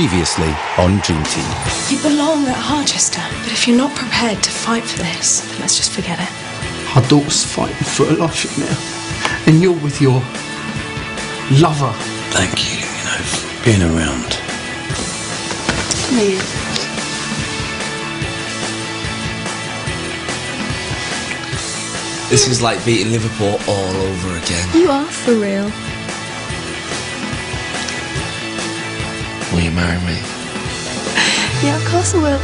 Previously on Dream Team. You belong at Harchester, but if you're not prepared to fight for this, then let's just forget it. Our daughter's fighting for her life now, and you're with your lover. Thank you, you know, for being around. Me. This is like beating Liverpool all over again. You are for real. Will you marry me? Yeah, of course I will.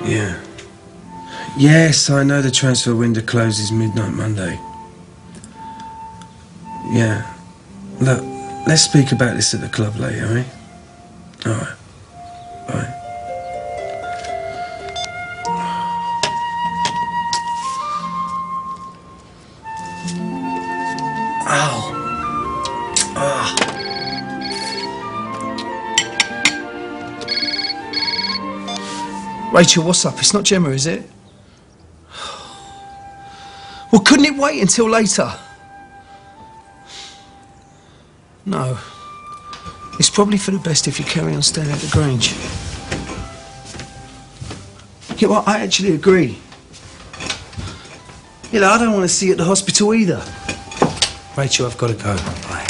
Yeah. Yes, I know the transfer window closes midnight Monday. Yeah. Look, let's speak about this at the club later, eh? Alright. Bye. Ow. Ah. Rachel, what's up? It's not Gemma, is it? Well, couldn't it wait until later? No. It's probably for the best if you carry on staying at the Grange. Yeah, well, I actually agree. You know, I don't want to see you at the hospital either. Rachel, I've got to go. Bye.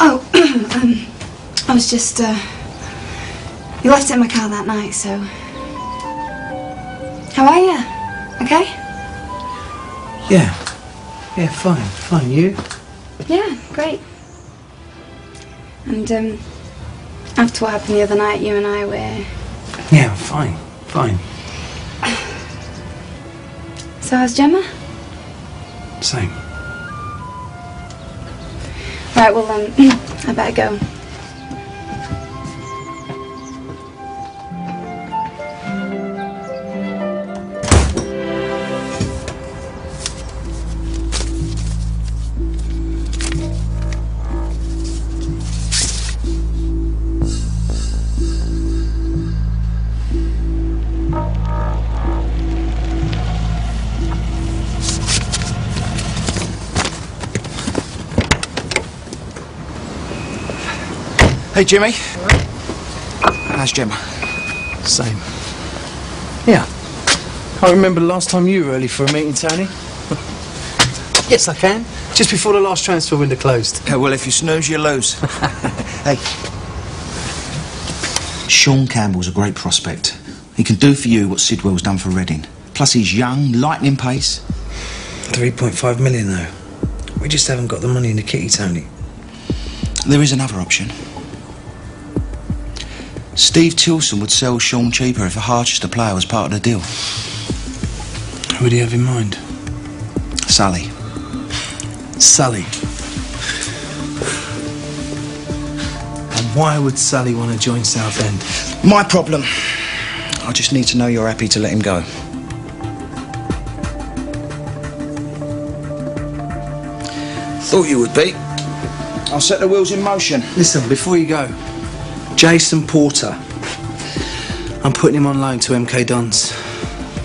Oh, I was just, you left it in my car that night, so... How are you? Okay? Yeah. Yeah, fine. Fine. You? Yeah, great. And, after what happened the other night, you and I were... Yeah, fine. Fine. So how's Gemma? Same. Right, well, I better go. Hey, Jimmy. How's Gemma? Same. Yeah. Can't remember the last time you were early for a meeting, Tony. Yes, I can. Just before the last transfer window closed. Yeah, well, if you snooze, you lose. Hey. Sean Campbell's a great prospect. He can do for you what Sidwell's done for Reading. Plus he's young, lightning pace. 3.5 million, though. We just haven't got the money in the kitty, Tony. There is another option. Steve Tilson would sell Sean cheaper if a Harchester player was part of the deal. Who would he have in mind? Sully. Sully. And why would Sully want to join Southend? My problem. I just need to know you're happy to let him go. Thought you would be. I'll set the wheels in motion. Listen, before you go, Jason Porter. I'm putting him on loan to MK Dons.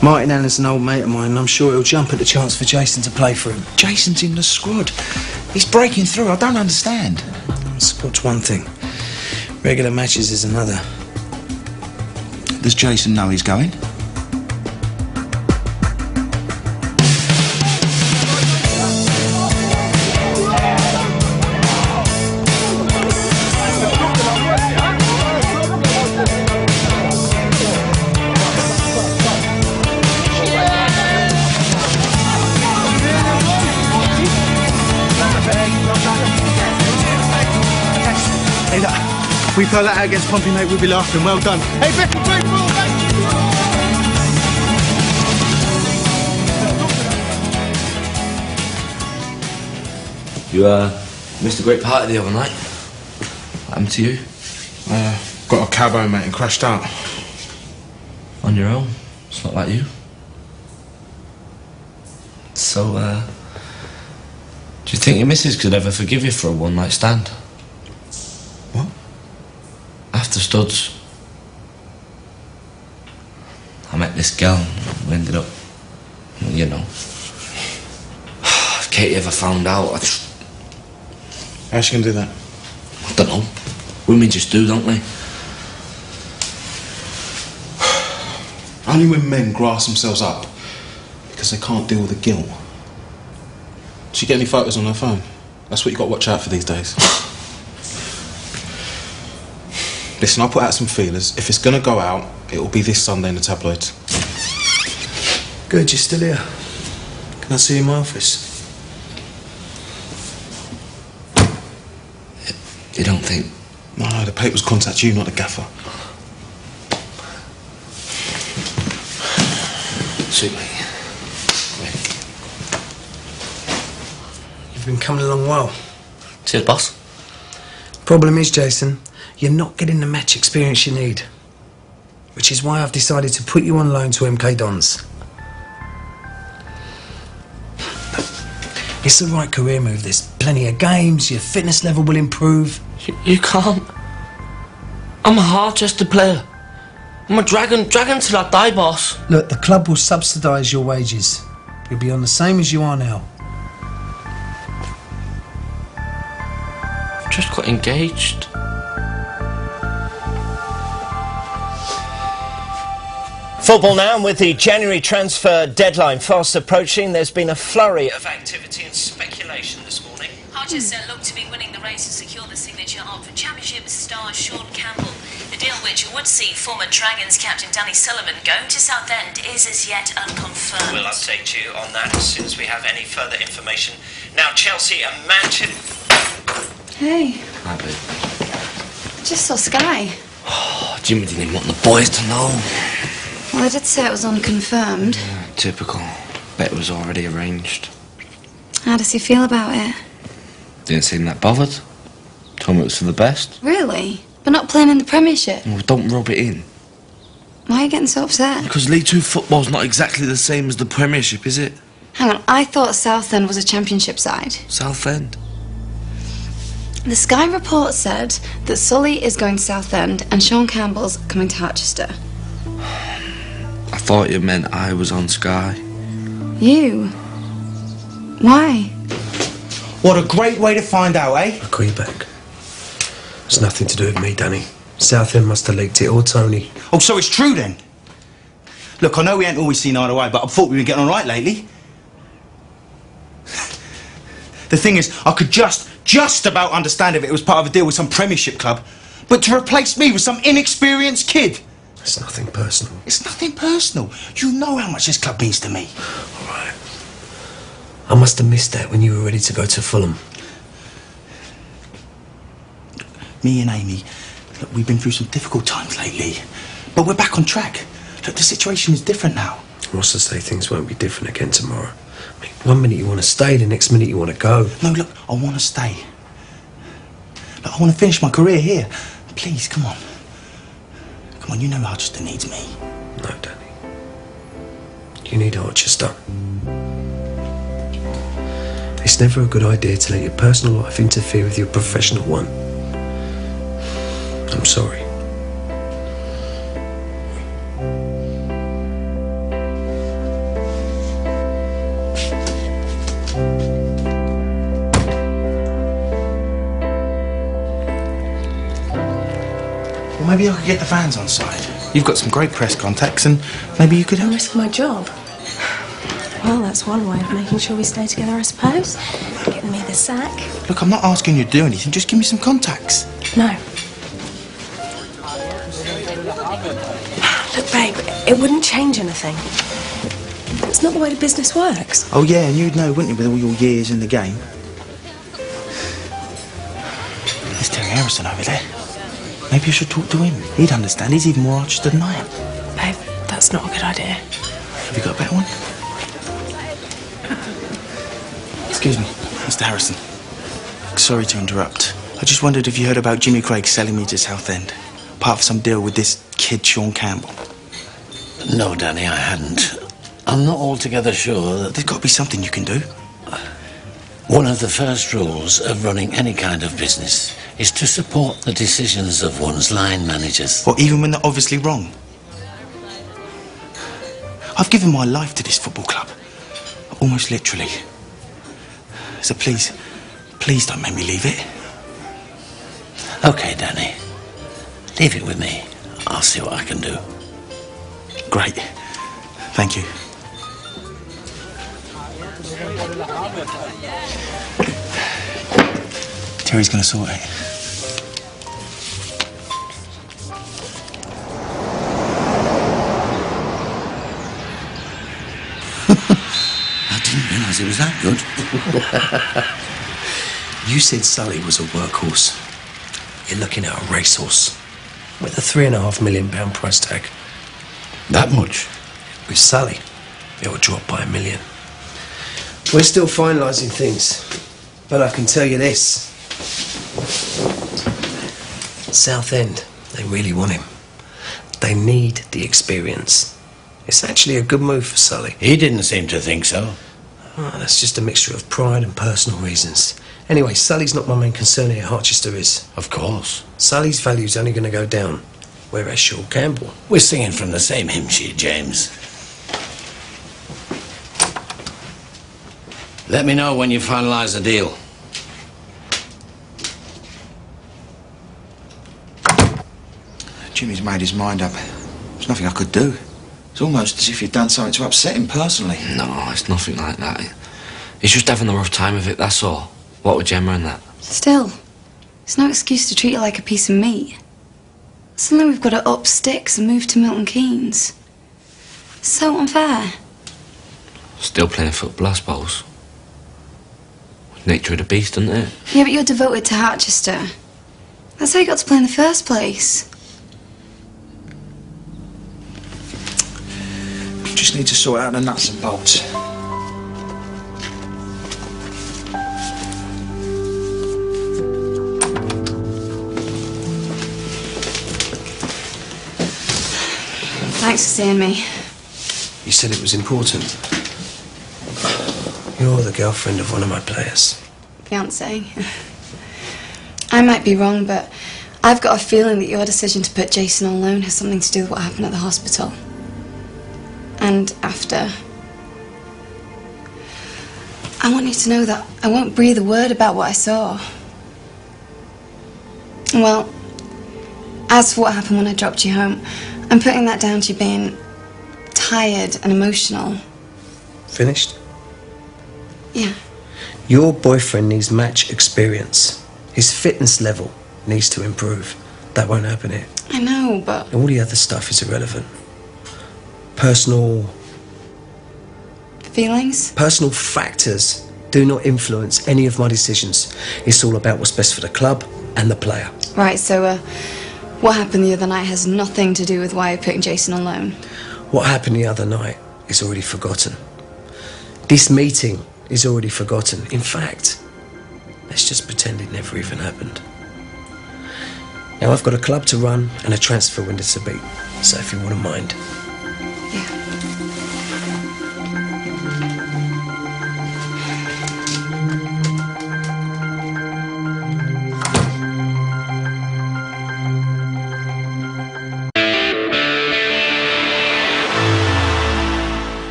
Martin Allen's an old mate of mine, and I'm sure he'll jump at the chance for Jason to play for him. Jason's in the squad. He's breaking through. I don't understand. Squad's one thing. Regular matches is another. Does Jason know he's going? Hey, look, if we throw that out against Pompey, mate, we'll be laughing. Well done. Hey, Becky, great ball, mate! You, missed a great party the other night. What happened to you? Got a cab home, mate, and crashed out. On your own? It's not like you. So, do you think your missus could ever forgive you for a one-night stand? What? After Studs, I met this girl and we ended up, you know. If Katie ever found out, How's she gonna do that? I don't know. Women just do, don't they? Only when men grass themselves up because they can't deal with the guilt. Did she get any photos on her phone? That's what you got to watch out for these days. Listen, I'll put out some feelers. If it's gonna go out, it'll be this Sunday in the tabloids. Good, you're still here. Can I see you in my office? You don't think? No, the papers contact you, not the gaffer. Sweet mate. You've been coming along well. Cheers, boss. Problem is, Jason, you're not getting the match experience you need. Which is why I've decided to put you on loan to MK Dons. It's the right career move. There's plenty of games, your fitness level will improve. You can't. I'm a Harchester player. I'm a dragon till I die, boss. Look, the club will subsidise your wages. You'll be on the same as you are now. I've just got engaged. Football now, and with the January transfer deadline fast approaching, there's been a flurry of activity and speculation this morning. Harchester look to be winning the race to secure the signature of Championship star Sean Campbell. The deal which would see former Dragons captain Danny Sullivan go to Southend is as yet unconfirmed. We'll update you on that as soon as we have any further information. Now, Chelsea and Manchester... Hey, Hi, babe. I just saw Sky. Oh, Jimmy didn't even want the boys to know. Well, I did say it was unconfirmed. Yeah, typical. Bet it was already arranged. How does he feel about it? Didn't seem that bothered. Told me it was for the best. Really? But not playing in the Premiership? Well, don't rub it in. Why are you getting so upset? Because League 2 football's not exactly the same as the Premiership, is it? Hang on, I thought Southend was a Championship side. Southend. The Sky report said that Sully is going to Southend and Sean Campbell's coming to Harchester. I thought you meant I was on Sky. You? Why? What a great way to find out, eh? I'll call you back. It's nothing to do with me, Danny. Southend must have leaked it, or Tony. Oh, so it's true then? Look, I know we ain't always seen eye to eye, but I thought we've been getting on right lately. The thing is, I could just about understand if it was part of a deal with some Premiership club, but to replace me with some inexperienced kid... It's nothing personal. It's nothing personal. You know how much this club means to me. All right. I must have missed that when you were ready to go to Fulham. Me and Amy, look, we've been through some difficult times lately, but we're back on track. Look, the situation is different now. What's to say things won't be different again tomorrow? I mean, 1 minute you want to stay, the next minute you want to go. No, look, I want to stay. Look, I want to finish my career here. Please, come on. Come on, you know Harchester needs me. No, Danny. You need Harchester. It's never a good idea to let your personal life interfere with your professional one. I'm sorry. Well, maybe I could get the fans on side. You've got some great press contacts, and maybe you could help. Risk my job. Well, that's one way of making sure we stay together, I suppose. Getting me the sack. Look, I'm not asking you to do anything. Just give me some contacts. No. Look, babe, it wouldn't change anything. It's not the way the business works. Oh, yeah, and you'd know, wouldn't you, with all your years in the game? There's Terry Harrison over there. Maybe you should talk to him. He'd understand. He's even more Harchester than I am. Babe, that's not a good idea. Have you got a better one? Excuse me, Mr. Harrison. sorry to interrupt. I just wondered if you heard about Jimmy Craig selling me to Southend. Part of some deal with this kid, Sean Campbell. No, Danny, I hadn't. I'm not altogether sure that... There's got to be something you can do. One of the first rules of running any kind of business is to support the decisions of one's line managers. Or even when they're obviously wrong. I've given my life to this football club. Almost literally. So please, please don't make me leave it. OK, Danny. Leave it with me. I'll see what I can do. Great. Thank you. Terry's going to sort it. I didn't realise it was that good. You said Sully was a workhorse. You're looking at a racehorse with a £3.5 million price tag. That much? With Sully, it will drop by £1 million. We're still finalising things, but I can tell you this. Southend, they really want him. They need the experience. It's actually a good move for Sully. He didn't seem to think so. Oh, that's just a mixture of pride and personal reasons. Anyway, Sully's not my main concern here, Harchester is. Of course. Sully's value's only going to go down, whereas Sean Campbell... We're singing from the same hymn sheet, James. Let me know when you finalise the deal. Jimmy's made his mind up. There's nothing I could do. It's almost as if you'd done something to upset him personally. No, it's nothing like that. He's just having a rough time of it, that's all. What with Gemma and that? Still, it's no excuse to treat you like a piece of meat. Suddenly we've got to up sticks and move to Milton Keynes. It's so unfair. Still playing football, I suppose. Nature of the beast, isn't it? Yeah, but you're devoted to Harchester. That's how you got to play in the first place. Just need to sort out the nuts and bolts. Thanks for seeing me. You said it was important. You're the girlfriend of one of my players. Fiancé. I might be wrong, but I've got a feeling that your decision to put Jason on loan has something to do with what happened at the hospital. And after. I want you to know that I won't breathe a word about what I saw. Well, as for what happened when I dropped you home, I'm putting that down to you being tired and emotional. Finished? Yeah. Your boyfriend needs match experience. His fitness level needs to improve. That won't happen here. I know, but... All the other stuff is irrelevant. Personal factors do not influence any of my decisions. It's all about what's best for the club and the player. Right, so what happened the other night has nothing to do with why you're putting Jason on loan. What happened the other night is already forgotten. This meeting is already forgotten. In fact, let's just pretend it never even happened. Now I've got a club to run and a transfer window to beat, so if you wouldn't mind. Yeah.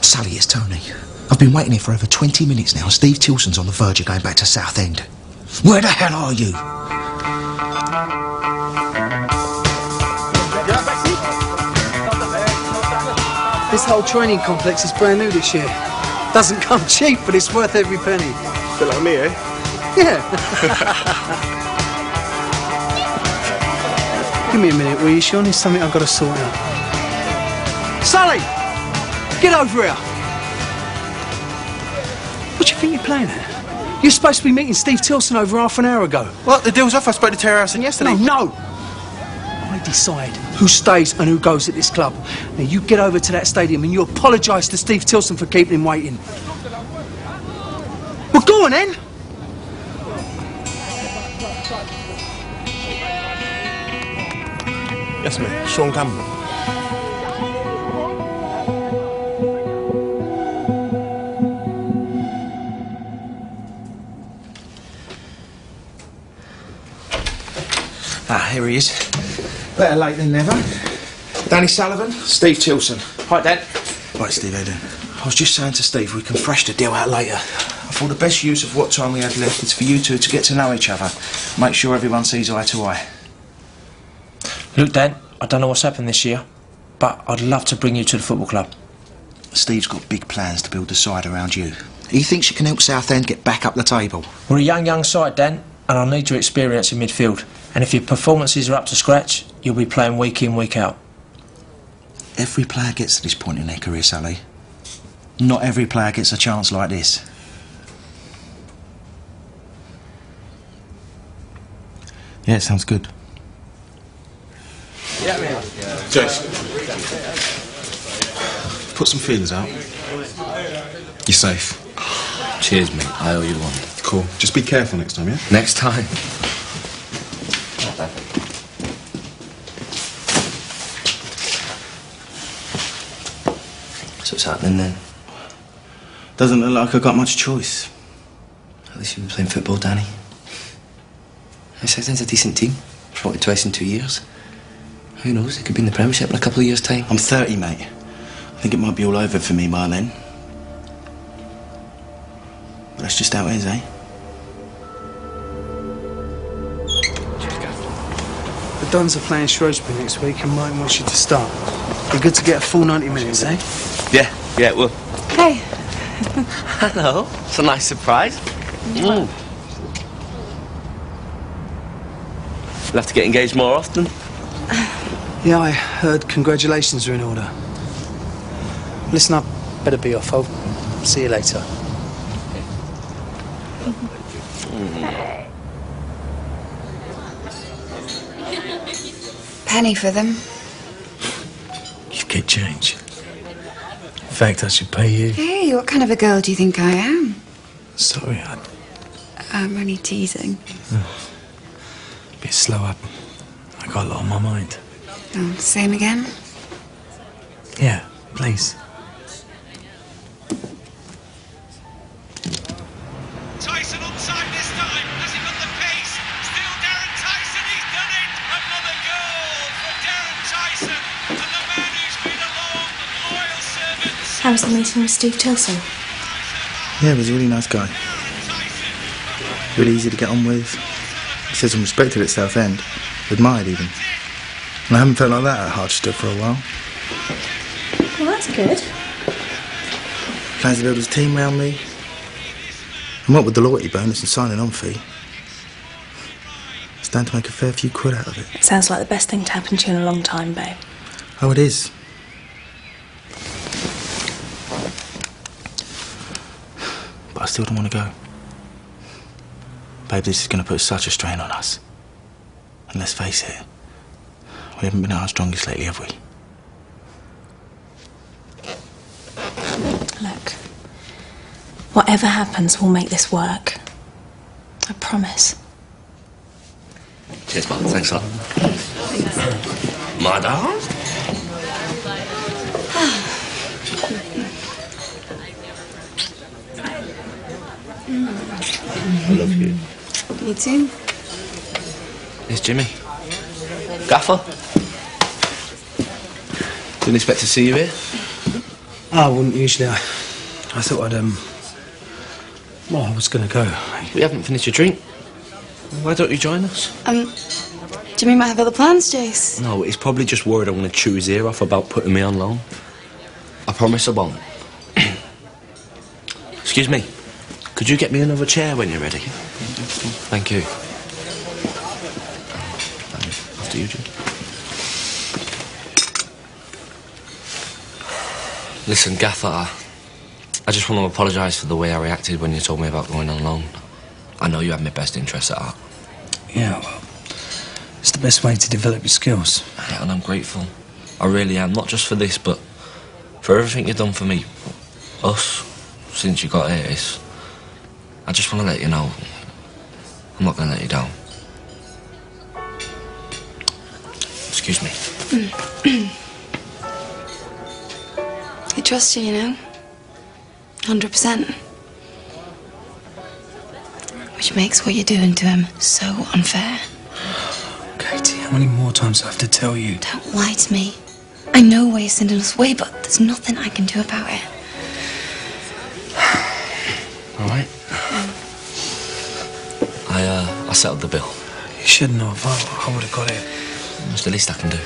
Sally, it's Tony. I've been waiting here for over 20 minutes now. Steve Tilson's on the verge of going back to Southend. Where the hell are you? This whole training complex is brand new this year. Doesn't come cheap, but it's worth every penny. Bit like me, eh? Yeah. Give me a minute, will you, Sean? There's something I've got to sort out. Sully! Get over here! What do you think you're playing at? You're supposed to be meeting Steve Tilson over half an hour ago. What? The deal's off. I spoke to Terry Harrison yesterday. No! I decide who stays and who goes at this club. Now, you get over to that stadium and you apologise to Steve Tilson for keeping him waiting. Well, go on, then! Yes, mate. Sean Campbell. Here he is. Better late than never. Danny Sullivan, Steve Tilson. Right, Dan. Right, Steve, how you doing? I was just saying to Steve we can thrash the deal out later. I thought the best use of what time we had left is for you two to get to know each other. Make sure everyone sees eye to eye. Look, Dan, I don't know what's happened this year, but I'd love to bring you to the football club. Steve's got big plans to build the side around you. He thinks you can help Southend get back up the table. We're a young side, Dan, and I'll need your experience in midfield. And if your performances are up to scratch, you'll be playing week in, week out. Every player gets to this point in their career, Sally. Not every player gets a chance like this. Yeah, it sounds good. Jace, put some feelers out. You're safe. Cheers, mate. I owe you one. Cool. Just be careful next time, yeah? Next time. So what's happening then? Doesn't look like I've got much choice. At least you've been playing football, Danny. Southend's a decent team. Promoted twice in 2 years. Who knows? It could be in the Premiership in a couple of years' time. I'm 30, mate. I think it might be all over for me by then. But that's just how it is, eh? The Dons are playing Shrewsbury next week and Mike wants you to start. Be good to get a full 90 minutes, eh? Yeah, it will. Hey. Hello. It's a nice surprise. We'll have to get engaged more often. Yeah, I heard congratulations are in order. Listen up, better be off. I'll see you later. Penny for them. You've got change. In fact, I should pay you. Hey, what kind of a girl do you think I am? Sorry, I'm only teasing. bit slow up. I got a lot on my mind. Oh, same again? Yeah, please. Tyson onside this time. Has he got the pace? Still Darren Tyson. He's done it. Another goal for Darren Tyson. And the man who's been a long, loyal servant. How was the meeting with Steve Tilson? Yeah, he's a really nice guy. Really easy to get on with. He says I'm respected at Southend. Admired even. And I haven't felt like that at Harchester for a while. Well, that's good. Plans to build his team round me. And what with the loyalty bonus and signing on fee, stand to make a fair few quid out of it. It sounds like the best thing to happen to you in a long time, babe. Oh, it is. But I still don't want to go. Babe, this is going to put such a strain on us. And let's face it, we haven't been at our strongest lately, have we? Look, whatever happens, we'll make this work. I promise. Cheers, man. Thanks a lot. My dog? I love you. You too. It's Jimmy. Gaffer. Didn't expect to see you here. I wouldn't usually. I thought I'd, well, I was going to go. We haven't finished your drink. Why don't you join us? Jimmy might have other plans, Jace. No, he's probably just worried I'm going to chew his ear off about putting me on loan. I promise I won't. Excuse me. Could you get me another chair when you're ready? Thank you. After you, Jim. Listen, Gaffer, I just want to apologise for the way I reacted when you told me about going on loan. I know you have my best interests at heart. Yeah, well, it's the best way to develop your skills. Yeah, and I'm grateful. I really am, not just for this, but for everything you've done for me. Us, since you got here. I just want to let you know, I'm not going to let you down. Excuse me. He trusts you, you know. 100%. Which makes what you're doing to him so unfair. Katie, how many more times do I have to tell you? Don't lie to me. I know why you're sending us away, but there's nothing I can do about it. All right. I settled the bill. You shouldn't have. I would have got it. It's the least I can do.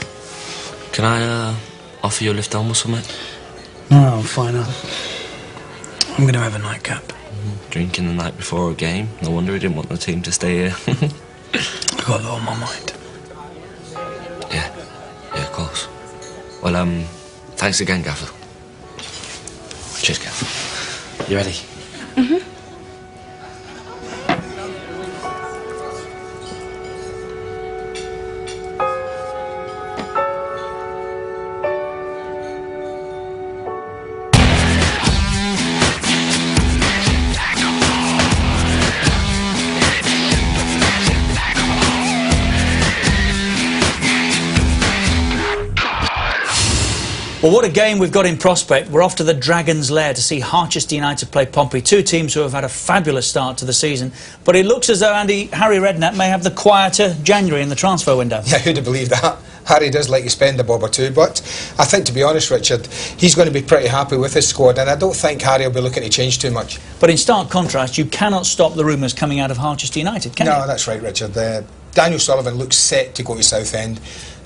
Can I offer you a lift home or something? No, I'm fine. I'm going to have a nightcap. Drinking the night before a game. No wonder he didn't want the team to stay here. I've got a lot on my mind. Yeah, of course. Well, thanks again, Gaffer. Cheers, Gaffer. You ready? Mm-hmm. Well, what a game we've got in prospect. We're off to the Dragon's Lair to see Harchester United play Pompey, two teams who have had a fabulous start to the season. But it looks as though, Andy, Harry Redknapp may have the quieter January in the transfer window. Yeah, who'd have believed that? Harry does like to spend a bob or two, but I think, to be honest, Richard, he's going to be pretty happy with his squad, and I don't think Harry will be looking to change too much. But in stark contrast, you cannot stop the rumours coming out of Harchester United, can you? No, that's right, Richard. Daniel Sullivan looks set to go to Southend,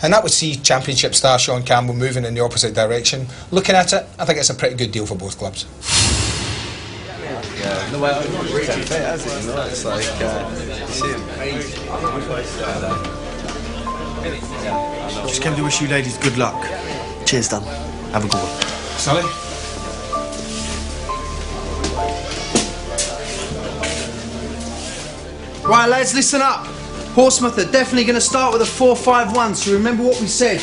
and that would see Championship star Sean Campbell moving in the opposite direction. Looking at it, I think it's a pretty good deal for both clubs. Yeah, no, well, not really fit, has it? You know, it's like, Just came to wish you ladies good luck. Cheers, Dan. Have a good one. Sully? Right, lads, listen up. Portsmouth are definitely going to start with a 4-5-1, so remember what we said.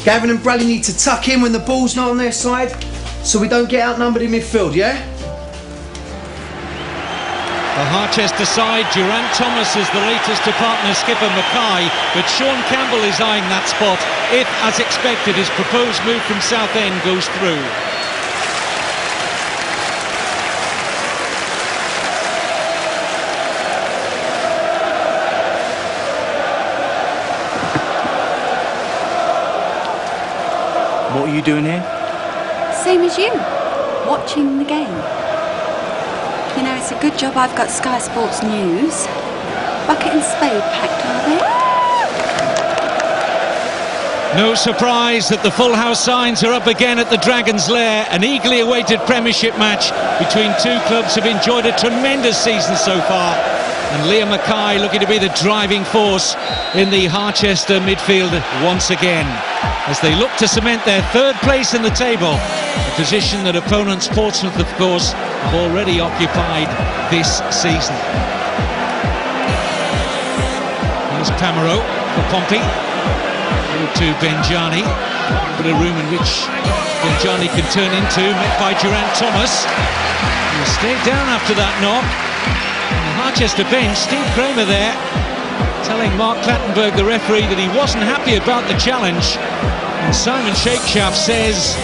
Gavin and Bradley need to tuck in when the ball's not on their side, so we don't get outnumbered in midfield, yeah? The Harchester side, Geraint Thomas is the latest to partner skipper Mackay, but Sean Campbell is eyeing that spot if, as expected, his proposed move from Southend goes through. What are you doing here? Same as you, watching the game. You know, it's a good job I've got Sky Sports News. Bucket and spade packed, are they? No surprise that the full house signs are up again at the Dragon's Lair. An eagerly awaited Premiership match between two clubs who have enjoyed a tremendous season so far. And Liam Mackay looking to be the driving force in the Harchester midfield once again, as they look to cement their third place in the table, a position that opponents Portsmouth, of course, have already occupied this season. Here's Camero for Pompey. To Benjani, but a room in which Benjani can turn into, met by Geraint Thomas. He'll stay down after that knock. And the Harchester bench, Steve Kramer there, telling Mark Clattenburg, the referee, that he wasn't happy about the challenge. And Simon Shakeshaft says,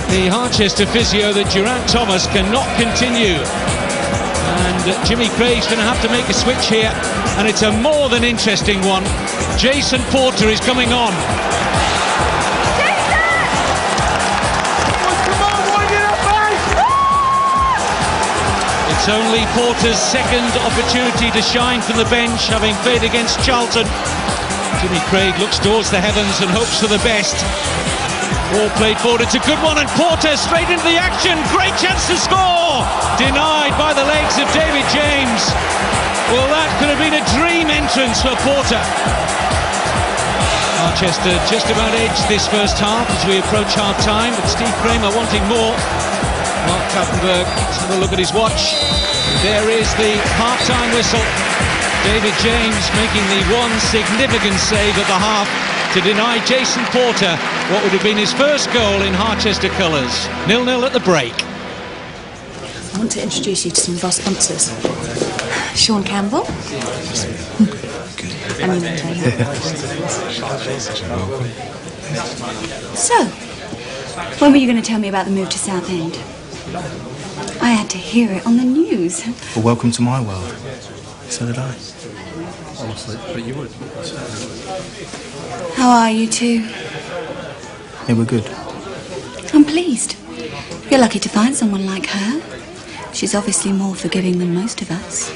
the Harchester physio, that Geraint Thomas cannot continue. And Jimmy Craig's going to have to make a switch here, and it's a more than interesting one. Jason Porter is coming on. It's only Porter's second opportunity to shine from the bench, having played against Charlton. Jimmy Craig looks towards the heavens and hopes for the best. Ball played forward, it's a good one, and Porter straight into the action. Great chance to score! Denied by the legs of David James. Well, that could have been a dream entrance for Porter. Harchester just about edged this first half as we approach half-time, but Steve Kramer wanting more. Mark Clattenburg, let's have a look at his watch. There is the half-time whistle. David James making the one significant save at the half to deny Jason Porter what would have been his first goal in Harchester colours. 0-0 at the break. I want to introduce you to some of our sponsors. Sean Campbell. And you enjoy it. So, when were you going to tell me about the move to Southend? I had to hear it on the news. Well, welcome to my world. So did I. Honestly, but you would. How are you two? Yeah, we're good. I'm pleased. You're lucky to find someone like her. She's obviously more forgiving than most of us.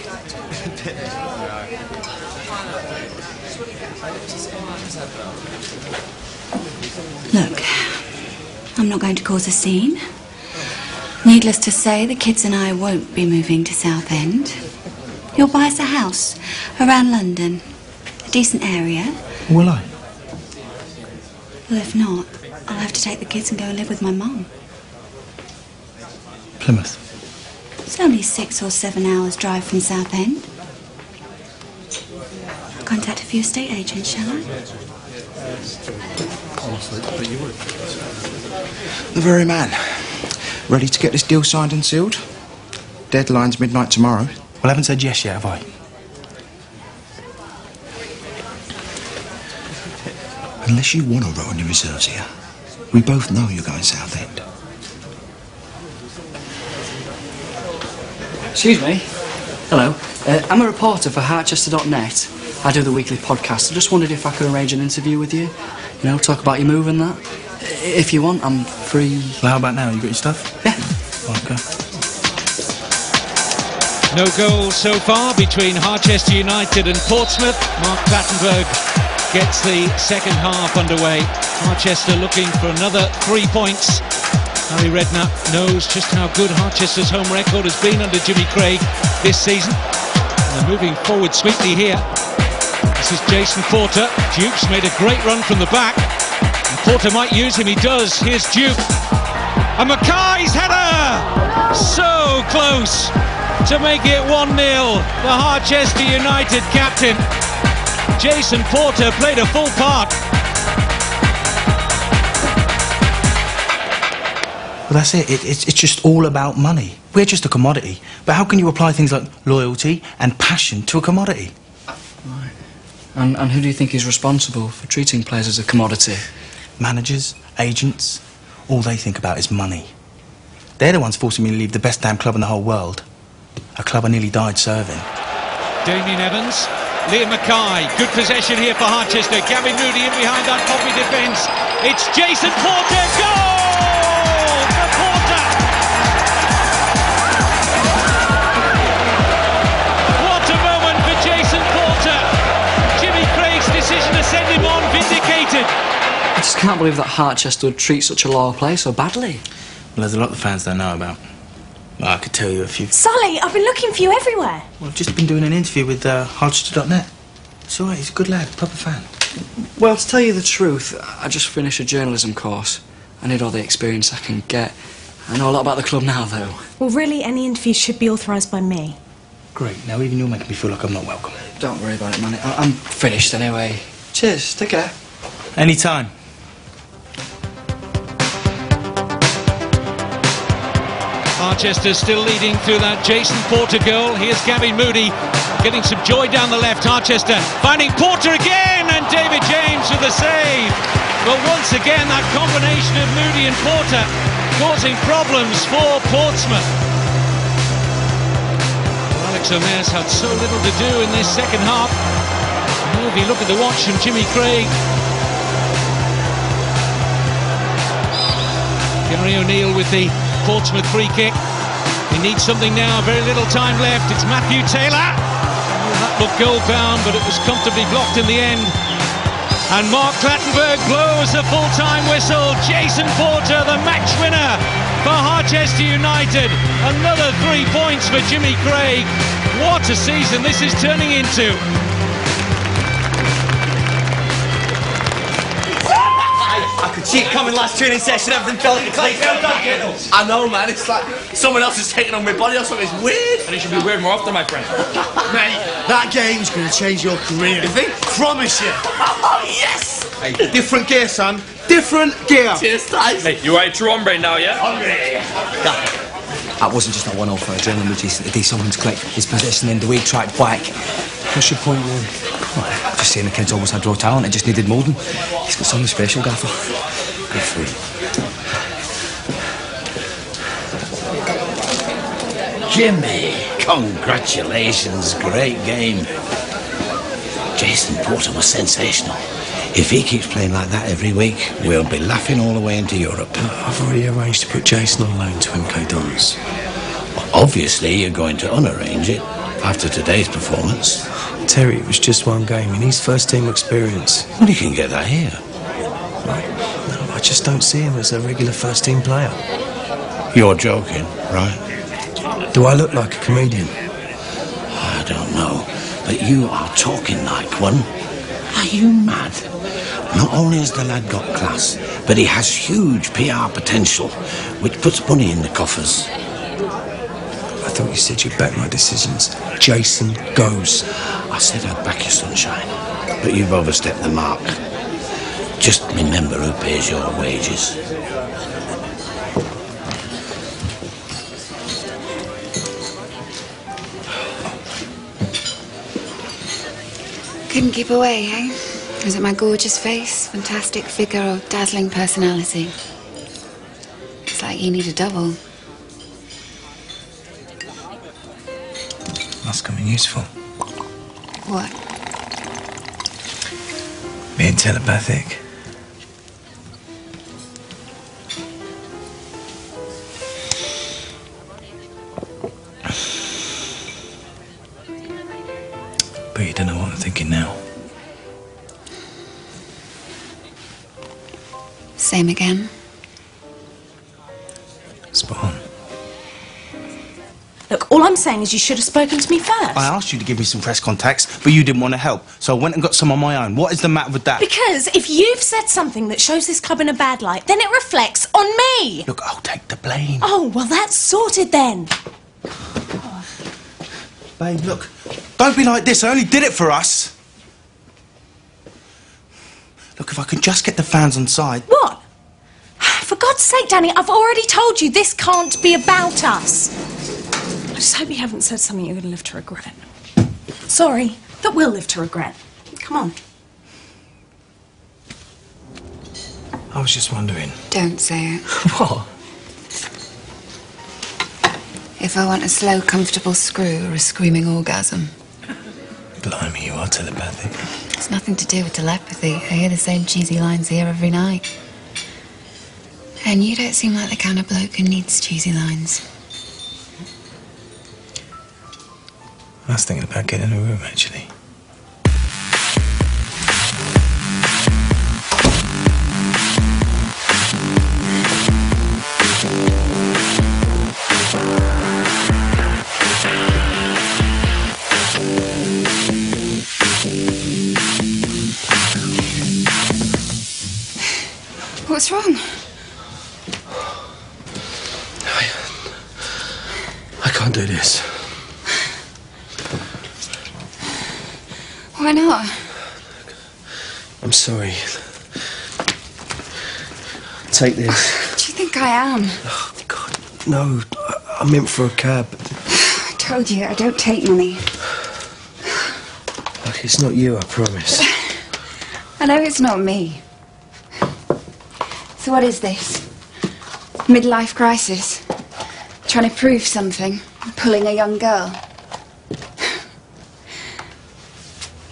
Look, I'm not going to cause a scene. Needless to say, the kids and I won't be moving to Southend. You'll buy us a house around London. A decent area. Will I? Well, if not, I'll have to take the kids and go and live with my mum. Plymouth. It's only 6 or 7 hours drive from Southend. Contact a few estate agents, shall I? Honestly, but you would. The very man. Ready to get this deal signed and sealed? Deadline's midnight tomorrow. Well, I haven't said yes yet, have I? Unless you want to roll on your reserves here, we both know you're going Southend. Excuse me. Hello. I'm a reporter for Harchester.net. I do the weekly podcast. I just wondered if I could arrange an interview with you. You know, talk about your move and that. If you want, I'm free. Well, how about now? You got your stuff? Yeah. Okay. No goals so far between Harchester United and Portsmouth. Mark Clattenburg gets the second half underway. Harchester looking for another 3 points. Harry Redknapp knows just how good Harchester's home record has been under Jimmy Craig this season. And they're moving forward sweetly here. This is Jason Porter. Duke's made a great run from the back. And Porter might use him, he does. Here's Duke. And Mackay's header! So close to make it 1-0. The Harchester United captain, Jason Porter, played a full part. Well, that's it. It's just all about money. We're just a commodity. But how can you apply things like loyalty and passion to a commodity? Right. And who do you think is responsible for treating players as a commodity? Managers, agents, all they think about is money. They're the ones forcing me to leave the best damn club in the whole world. A club I nearly died serving. Damien Evans, Liam Mackay, good possession here for Harchester. Gavin Moody in behind that Poppy defence. It's Jason Porter, goal for Porter! What a moment for Jason Porter. Jimmy Craig's decision to send him on vindicated. I just can't believe that Harchester would treat such a loyal player so badly. Well, there's a lot the fans don't know about. Well, I could tell you a few. Sully, I've been looking for you everywhere. Well, I've just been doing an interview with Harchester.net. It's all right, he's a good lad, proper fan. Well, to tell you the truth, I just finished a journalism course. I need all the experience I can get. I know a lot about the club now, though. Well, really, any interview should be authorised by me. Great, now even you're making me feel like I'm not welcome. Don't worry about it, man. I'm finished anyway. Cheers, take care. Anytime. Harchester still leading through that Jason Porter goal. Here's Gavin Moody getting some joy down the left. Harchester finding Porter again, and David James with the save. But once again, that combination of Moody and Porter causing problems for Portsmouth. Well, Alex Omer's had so little to do in this second half. Well, if you look at the watch from Jimmy Craig, Gary O'Neill with the Portsmouth free kick. He needs something now, very little time left. It's Matthew Taylor. That looked goal bound, but it was comfortably blocked in the end. And Mark Clattenburg blows the full-time whistle. Jason Porter, the match winner for Harchester United. Another 3 points for Jimmy Craig. What a season this is turning into. I could see it coming last training session, everything fell into place. I know, man, it's like someone else is taking on my body or something, it's weird. And it should be weird more often, my friend. Mate, that game's going to change your career. You think? Promise you. Oh, yes! Hey, different gear, son. Different gear. Cheers, Tyson. Hey, you are a true hombre now, yeah? Hombre. That wasn't just a one-off for a journalist recently. Someone's collect his possession in the week track back. What's your point then? Well, just saying the kid's always had raw talent, it just needed moulding. He's got something special, Gaffer. Good for you. Jimmy, congratulations, great game. Jason Porter was sensational. If he keeps playing like that every week, we'll be laughing all the way into Europe. I've already arranged to put Jason on loan to MK Dons. Well, obviously, you're going to unarrange it after today's performance. Terry, it was just one game. He needs first-team experience. Well, you can get that here. No, I just don't see him as a regular first-team player. You're joking, right? Do I look like a comedian? I don't know, but you are talking like one. Are you mad? Not only has the lad got class, but he has huge PR potential, which puts money in the coffers. I thought you said you'd back my decisions. Jason goes. I said I'd back your sunshine, but you've overstepped the mark. Just remember who pays your wages. Couldn't keep away, eh? Was it my gorgeous face, fantastic figure, or dazzling personality? It's like you need a double. Must come in useful. What? Being telepathic. But you don't know what I'm thinking now. Same again. Spot on. Look, all I'm saying is you should have spoken to me first. I asked you to give me some press contacts, but you didn't want to help. So I went and got some on my own. What is the matter with that? Because if you've said something that shows this club in a bad light, then it reflects on me. Look, I'll take the blame. Oh, well, that's sorted then. Babe, look, don't be like this. I only did it for us. Look, if I can just get the fans on side. What? For God's sake, Danny, I've already told you this can't be about us. I just hope you haven't said something you're going to live to regret. Sorry, that we'll live to regret. Come on. I was just wondering. Don't say it. What? If I want a slow, comfortable screw or a screaming orgasm. Blimey, you are telepathic. It's nothing to do with telepathy. I hear the same cheesy lines here every night. And you don't seem like the kind of bloke who needs cheesy lines. I was thinking about getting a room, actually. What's wrong? I can't do this. Why not? I'm sorry. Take this. Do you think I am? Oh, God, no. I meant for a cab. I told you, I don't take money. Look, it's not you, I promise. I know it's not me. So what is this? Midlife crisis? Trying to prove something? Pulling a young girl?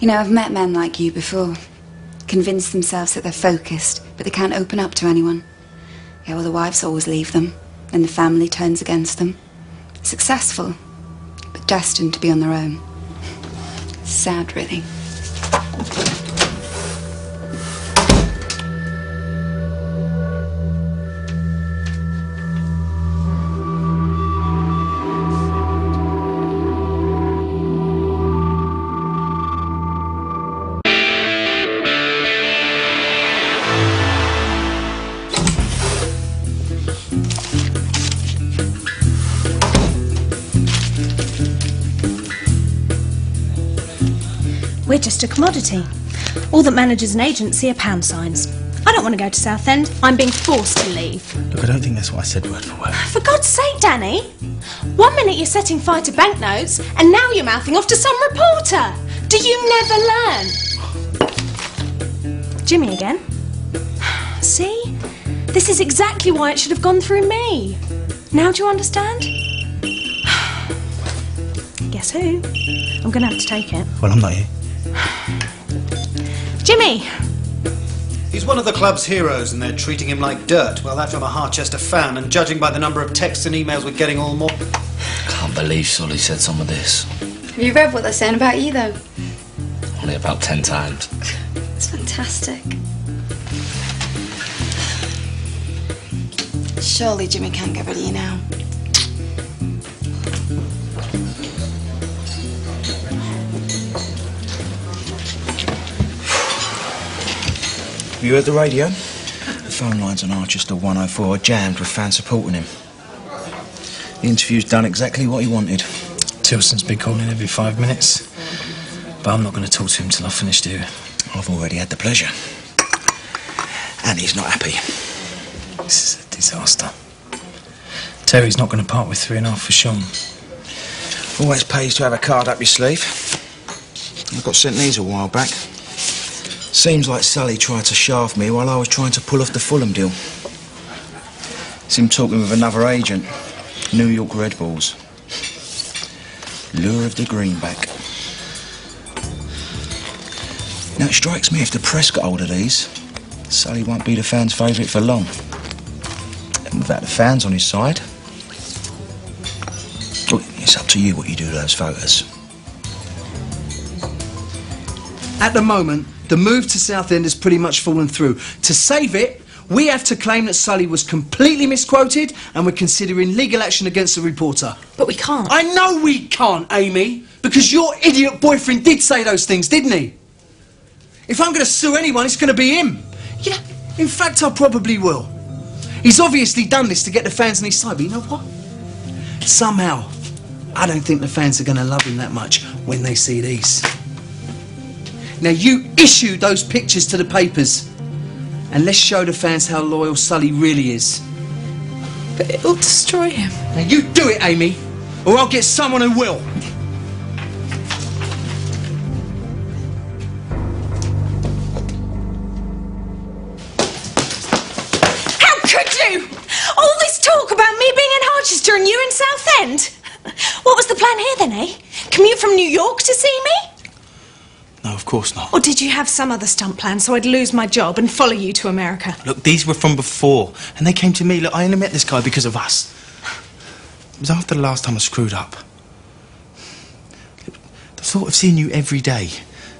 You know, I've met men like you before. Convince themselves that they're focused, but they can't open up to anyone. Yeah, well, the wives always leave them, and the family turns against them. Successful, but destined to be on their own. Sad, really. We're just a commodity. All that managers and agents see are pound signs. I don't want to go to Southend. I'm being forced to leave. Look, I don't think that's what I said word for word. For God's sake, Danny! 1 minute you're setting fire to banknotes, and now you're mouthing off to some reporter. Do you never learn? Jimmy again? See? This is exactly why it should have gone through me. Now do you understand? Guess who? I'm going to have to take it. Well, I'm not here. Jimmy! He's one of the club's heroes and they're treating him like dirt. Well, that from a Harchester fan, and judging by the number of texts and emails we're getting all more... Can't believe Sully said some of this. Have you read what they're saying about you, though? Only about 10 times. It's fantastic. Surely Jimmy can't get rid of you now. Have you heard the radio? The phone lines on Harchester 104 are jammed with fans supporting him. The interview's done exactly what he wanted. Tilson's been calling every 5 minutes. But I'm not going to talk to him till I've finished here. I've already had the pleasure. And he's not happy. This is a disaster. Terry's not going to part with 3.5 for Sean. Always pays to have a card up your sleeve. I got sent these a while back. Seems like Sully tried to shaft me while I was trying to pull off the Fulham deal. It's him talking with another agent. New York Red Bulls. Lure of the greenback. Now it strikes me if the press got hold of these, Sully won't be the fans' favourite for long. And without the fans on his side, well, it's up to you what you do to those photos. At the moment, the move to Southend has pretty much fallen through. To save it, we have to claim that Sully was completely misquoted and we're considering legal action against the reporter. But we can't. I know we can't, Amy, because your idiot boyfriend did say those things, didn't he? If I'm going to sue anyone, it's going to be him. Yeah, in fact, I probably will. He's obviously done this to get the fans on his side, but you know what? Somehow, I don't think the fans are going to love him that much when they see these. Now, you issue those pictures to the papers, and let's show the fans how loyal Sully really is. But it'll destroy him. Now, you do it, Amy, or I'll get someone who will. How could you? All this talk about me being in Harchester and you in Southend. What was the plan here then, eh? Commute from New York to see me? No, of course not. Or did you have some other stunt plan so I'd lose my job and follow you to America? Look, these were from before, and they came to me. Look, I only met this guy because of us. It was after the last time I screwed up. The thought of seeing you every day,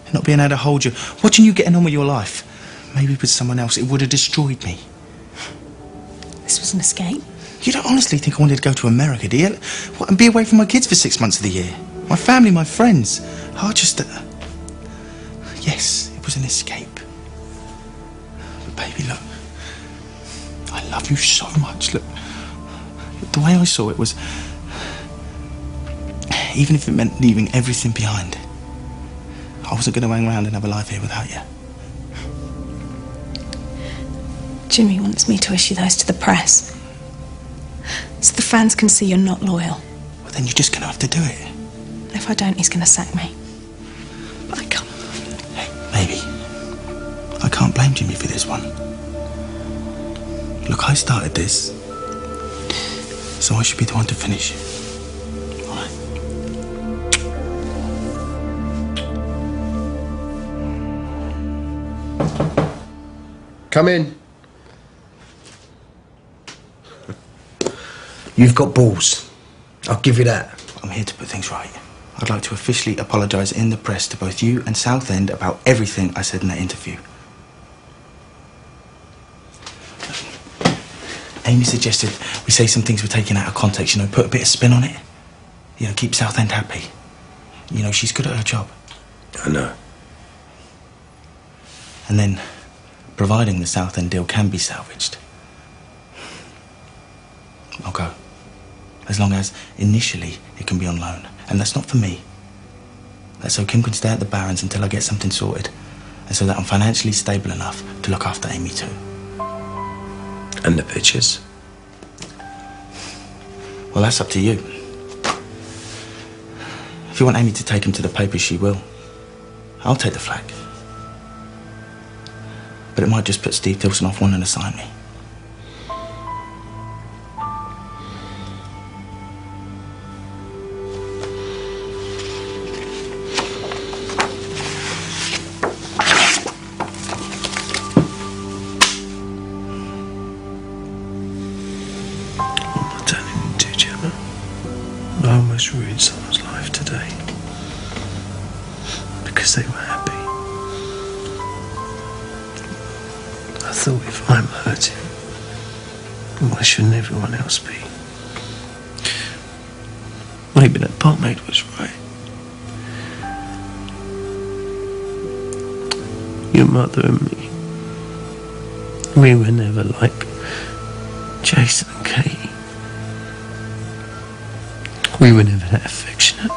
and not being able to hold you, watching you getting on with your life, maybe with someone else, it would have destroyed me. This was an escape? You don't honestly think I wanted to go to America, do you? What, and be away from my kids for 6 months of the year? My family, my friends. Harchester. Yes, it was an escape. But baby, look, I love you so much. Look, the way I saw it was, even if it meant leaving everything behind, I wasn't going to hang around and have a life here without you. Jimmy wants me to issue those to the press, so the fans can see you're not loyal. Well, then you're just going to have to do it. If I don't, he's going to sack me. But I can't. Maybe. I can't blame Jimmy for this one. Look, I started this, so I should be the one to finish. All right. Come in. You've got balls. I'll give you that. I'm here to put things right. I'd like to officially apologise in the press to both you and Southend about everything I said in that interview. Amy suggested we say some things were taken out of context, you know, put a bit of spin on it. You know, keep Southend happy. You know, she's good at her job. I know. And then, providing the Southend deal can be salvaged, I'll go. As long as, initially, it can be on loan. And that's not for me. That's so Kim can stay at the Barons until I get something sorted. And so that I'm financially stable enough to look after Amy too. And the pictures? Well, that's up to you. If you want Amy to take them to the papers, she will. I'll take the flak. But it might just put Steve Tilson off wanting to sign me. What am I turning into, Gemma? I almost ruined someone's life today. Because they were happy. I thought if I'm hurting, why shouldn't everyone else be? Maybe that barmaid was right. Your mother and me, we were never like Jason and Katie. We were never that affectionate.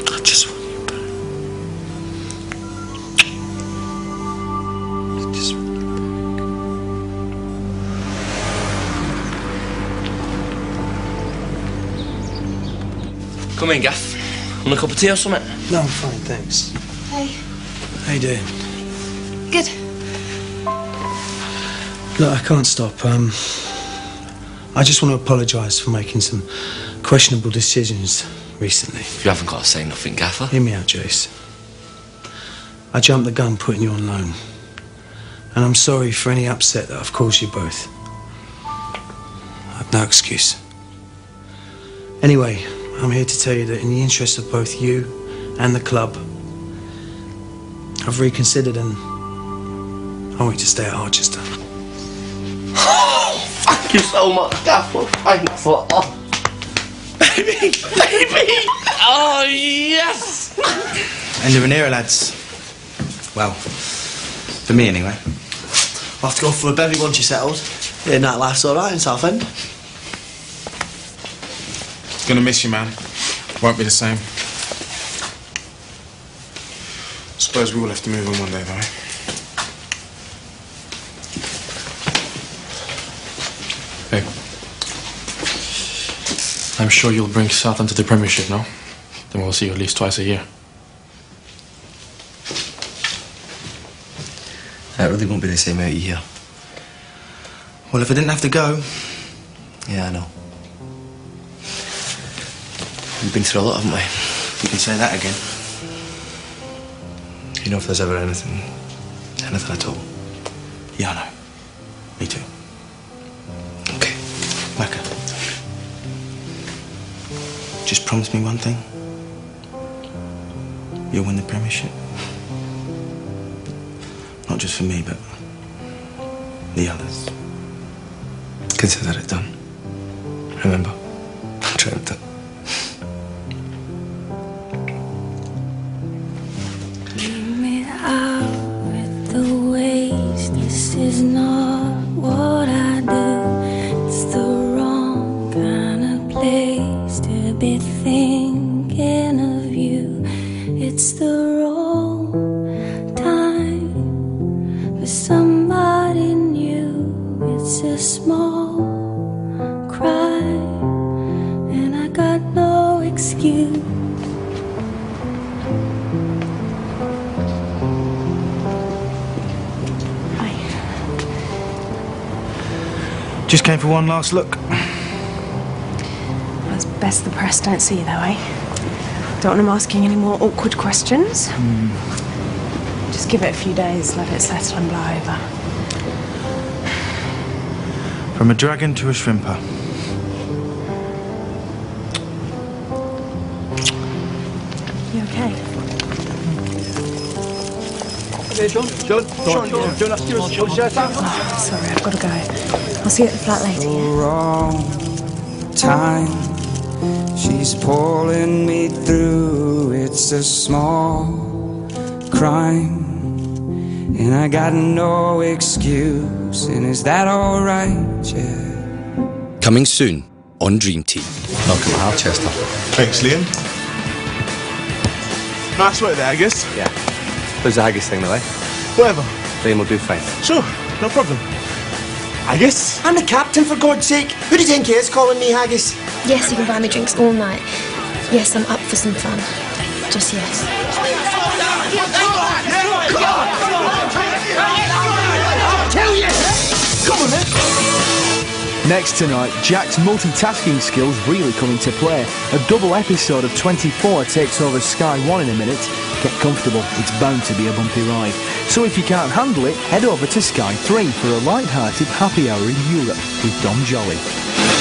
I just want you back. I just want you Come in, Gaff. Want a cup of tea or something? No, I'm fine, thanks. Hey. How you doing? Good. Look, I can't stop. I just want to apologise for making some questionable decisions recently. You haven't got to say nothing, Gaffer. Hear me out, Jace. I jumped the gun putting you on loan. And I'm sorry for any upset that I've caused you both. I've no excuse. Anyway, I'm here to tell you that in the interest of both you and the club, I've reconsidered and I want you to stay at Harchester. Thank you so much, Gaffer. Thanks a lot. Baby! Baby! Oh, yes! End of an era, lads. Well, for me anyway. I'll have to go for a bevy once you're settled. Yeah, nightlife's alright in Southend. Gonna miss you, man. Won't be the same. Suppose we will have to move on one day, though. Hey. I'm sure you'll bring Southend to the Premiership, no? Then we'll see you at least twice a year. It really won't be the same out here. Well, if I didn't have to go... Yeah, I know. We've been through a lot, haven't we? You can say that again. You know if there's ever anything at all? Yeah, I know. Me too. Okay. Macca. Just promise me one thing. You'll win the Premiership. Not just for me, but the others. Consider it done. Remember, I dreamt it. Leave me out with the waste. This is not what I do. It's the wrong kind of place to be thinking of you. It's the wrong time for somebody new. It's a small cry, and I got no excuse. Just came for one last look. Well, it's best the press don't see you, though, eh? Don't want them asking any more awkward questions. Just give it a few days, let it settle and blow over. From a dragon to a shrimper. You okay? Hey, John. Sorry, I've got to go. I'll see you at the flat later. Wrong time. She's pulling me through. It's a small crime, and I got no excuse. And is that alright? Yeah. Coming soon on Dream Team. Welcome to Harchester. Thanks, Liam. Nice work there, I guess. Yeah. How's the haggis thing, though, eh? Whatever. Liam will do fine. Sure, no problem. Haggis? I'm the captain, for God's sake. Who do you think is calling me Haggis? Yes, you can buy me drinks all night. Yes, I'm up for some fun. Just yes. Come on, then. Next tonight, Jack's multitasking skills really come into play. A double episode of 24 takes over Sky 1 in a minute. Get comfortable, it's bound to be a bumpy ride. So if you can't handle it, head over to Sky 3 for a light-hearted happy hour in Europe with Dom Jolly.